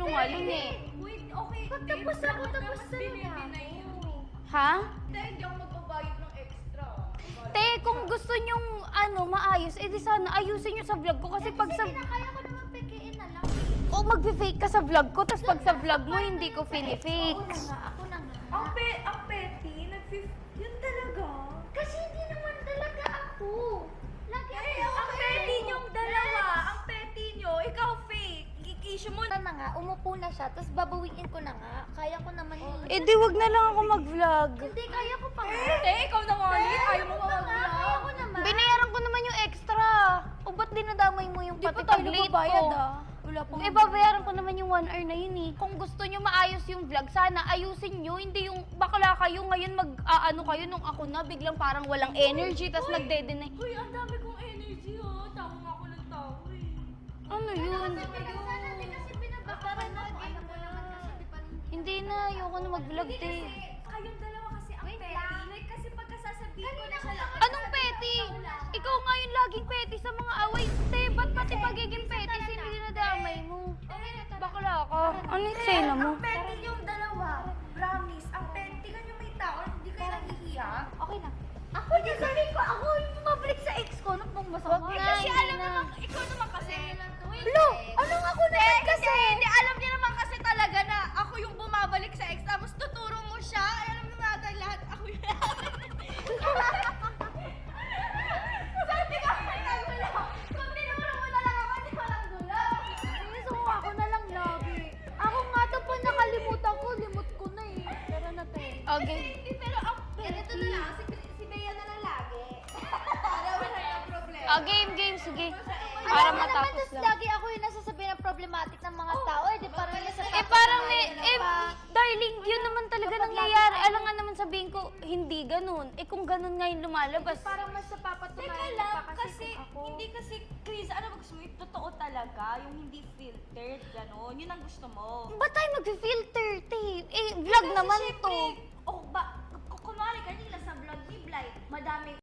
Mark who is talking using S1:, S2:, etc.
S1: sinungaling eh.
S2: Wait, okay.
S3: Tapos ako, tapos talaga.
S1: Ha?
S2: Hindi ako magbabayad ng extra.
S1: Te, kung gusto nyong maayos, edi sana ayusin nyo sa vlog ko kasi pag sa...
S3: Kaya ko naman pekein na lang.
S1: O magpi-fake ka sa vlog ko, tapos pag sa vlog mo, hindi ko fini-fake.
S3: Ako na nga.
S2: Ang petty, yun talaga.
S3: Kasi hindi naman talaga ako. Lagi
S2: Ang petty niyong dalawa, ang petty niyo, ikaw fake. Kikisyo mo.
S3: na nga, umupo na siya, tapos babawiin ko na nga. Kaya ko naman yun.
S1: Edi wag na lang ako mag-vlog.
S3: Hindi, kaya ko pa nga.
S2: Ikaw na nga ulit, ayaw mo
S3: Kaya
S2: mag-vlog.
S3: ko naman.
S1: Binayaran ko naman yung extra. O ba't dinadamay mo yung
S2: Di
S1: pati
S2: pa tayo
S1: pag-late
S2: nagbabayad
S1: ko?
S2: Wala pang...
S1: Eh, babayaran ko naman yung 1 hour na yun eh. Kung gusto nyo maayos yung vlog, sana ayusin nyo. Hindi yung bakla kayo ngayon mag-ano kayo nung ako na biglang parang walang energy tas nagde-deny.
S2: Uy, ang dami kong energy Tawa nga ako ng tao eh.
S1: Ano yun?
S3: Sana hindi kasi pinabakaran ako. Alam mo naman kasi di pa rin.
S1: Hindi na, ayoko na mag-vlog te.
S2: Kayong dalawa kasi ang petty. Like kasi pagkasasabihin ko na siya lang.
S1: Anong petty? Ikaw nga yung laging petty sa mga away. Te, ba't pati pagiging petty sino dinadamay mo? Bakla ka. Ano yung sela mo?
S2: Ang petty yung dalawa. Promise, ang petty ganyan may tao. Hindi kayo nahihiya.
S3: Okay na. Ako na sabi ko, ako yung bumabalik sa ex ko nung pang masama.
S1: Wag na,
S2: Kasi
S1: hindi
S2: alam
S1: na.
S2: naman, ikaw naman kasi.
S3: Lo, anong ako naman kasi?
S2: Hindi, alam niya naman kasi talaga na ako yung bumabalik sa ex. Tapos tuturo mo siya. Alam mo natin lahat. Ako yung... Sabi ka, may nagulo. Kung tinuro mo na lang ako, hindi ko lang gulo.
S3: So, ako na lang lagi. Ako nga to pa nakalimutan ko, limot ko na eh. Pero na to.
S1: Okay.
S2: Hindi, pero ang
S3: Ganito na lang, si Bea na lang lagi.
S2: Para wala yung problema.
S1: Game, sige.
S3: Para
S1: Para
S3: naman,
S1: matapos
S3: tas
S1: lang.
S3: lagi ako yung nasasabi ng problematic ng mga tao. Eh, di parang nasa
S1: Eh parang darling, yun naman talaga nangyayari. Alam nga naman sabihin ko, hindi ganun. Eh kung ganun nga yung lumalabas.
S3: parang mas napapatunayan
S2: Teka
S3: pa
S2: lang,
S3: kasi
S2: kasi
S3: kung ako.
S2: hindi kasi, Chris, ano ba gusto mo? Yung totoo talaga, yung hindi filtered, gano'n. Yun ang gusto mo.
S1: Ba't tayo mag-filter, te? Eh, vlog naman to.
S2: Oh, kunwari kanina sa vlog ni Blythe, madami